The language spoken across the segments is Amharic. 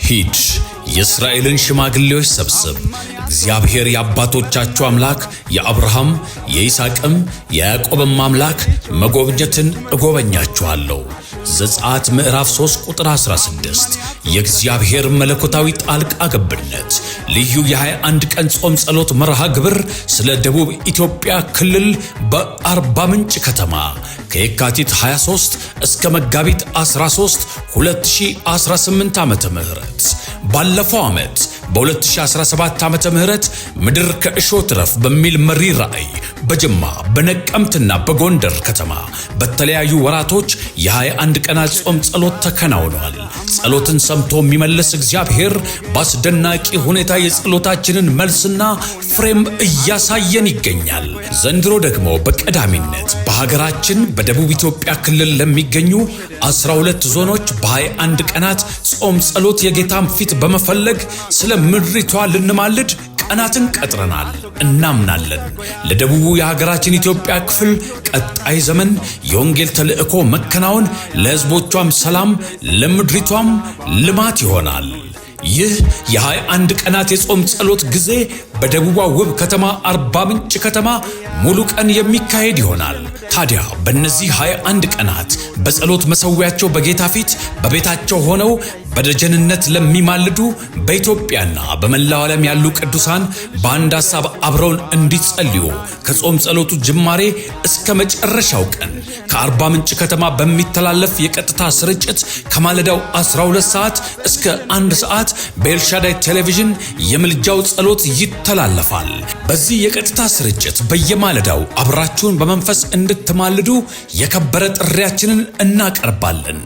ሂድ የእስራኤልን ሽማግሌዎች ሰብስብ እግዚአብሔር የአባቶቻቸው አምላክ የአብርሃም የይስሐቅም የያዕቆብም አምላክ መጎብኘትን እጎበኛችኋለሁ። ዘጸአት ምዕራፍ 3 ቁጥር 16 የእግዚአብሔር መለኮታዊ ጣልቃ ገብነት ልዩ የ21 ቀን ጾም ጸሎት መርሃ ግብር ስለ ደቡብ ኢትዮጵያ ክልል በአርባ ምንጭ ከተማ ከየካቲት 23 እስከ መጋቢት 13 2018 ዓመተ ምህረት ባለፈው ዓመት በ2017 ዓመተ ምህረት ምድር ከእሾህ ትረፍ በሚል መሪ ራእይ በጅማ በነቀምትና በጎንደር ከተማ በተለያዩ ወራቶች የ21 ቀናት ጾም ጸሎት ተከናውኗል። ጸሎትን ሰምቶ የሚመልስ እግዚአብሔር በአስደናቂ ሁኔታ የጸሎታችንን መልስና ፍሬም እያሳየን ይገኛል። ዘንድሮ ደግሞ በቀዳሚነት በሀገራችን በደቡብ ኢትዮጵያ ክልል ለሚገኙ 12 ዞኖች በ21 ቀናት ጾም ጸሎት የጌታን ፊት በመፈለግ ስለ ምድሪቷ ልንማልድ ቀናትን ቀጥረናል። እናምናለን ለደቡቡ የሀገራችን ኢትዮጵያ ክፍል ቀጣይ ዘመን የወንጌል ተልእኮ መከናወን ለሕዝቦቿም ሰላም ለምድሪቷም ልማት ይሆናል። ይህ የ21 ቀናት የጾም ጸሎት ጊዜ በደቡባ ውብ ከተማ አርባ ምንጭ ከተማ ሙሉ ቀን የሚካሄድ ይሆናል። ታዲያ በእነዚህ 21 ቀናት በጸሎት መሰዊያቸው በጌታ ፊት በቤታቸው ሆነው በደጀንነት ለሚማልዱ በኢትዮጵያና በመላው ዓለም ያሉ ቅዱሳን በአንድ ሐሳብ አብረውን እንዲጸልዩ ከጾም ጸሎቱ ጅማሬ እስከ መጨረሻው ቀን ከአርባ ምንጭ ከተማ በሚተላለፍ የቀጥታ ስርጭት ከማለዳው 12 ሰዓት እስከ 1 ሰዓት በኤልሻዳይ ቴሌቪዥን የምልጃው ጸሎት ይተላለፋል። በዚህ የቀጥታ ስርጭት በየማለዳው አብራችሁን በመንፈስ እንድትማልዱ የከበረ ጥሪያችንን እናቀርባለን።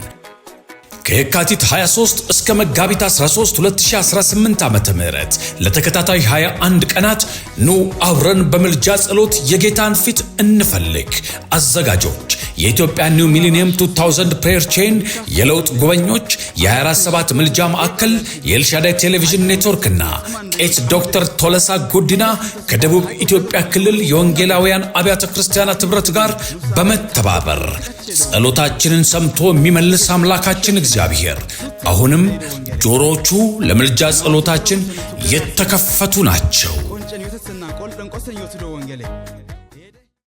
ከየካቲት 23 እስከ መጋቢት 13 2018 ዓመተ ምህረት ለተከታታይ 21 ቀናት ኑ አብረን በምልጃ ጸሎት የጌታን ፊት እንፈልግ። አዘጋጆች የኢትዮጵያ ኒው ሚሊኒየም 2000 ፕሬየር ቼን፣ የለውጥ ጉበኞች፣ የ247 ምልጃ ማዕከል፣ የኤልሻዳይ ቴሌቪዥን ኔትወርክና ቄስ ዶክተር ቶለሳ ጉዲና ከደቡብ ኢትዮጵያ ክልል የወንጌላውያን አብያተ ክርስቲያናት ኅብረት ጋር በመተባበር ጸሎታችንን ሰምቶ የሚመልስ አምላካችን እግዚአብሔር አሁንም ጆሮቹ ለምልጃ ጸሎታችን የተከፈቱ ናቸው።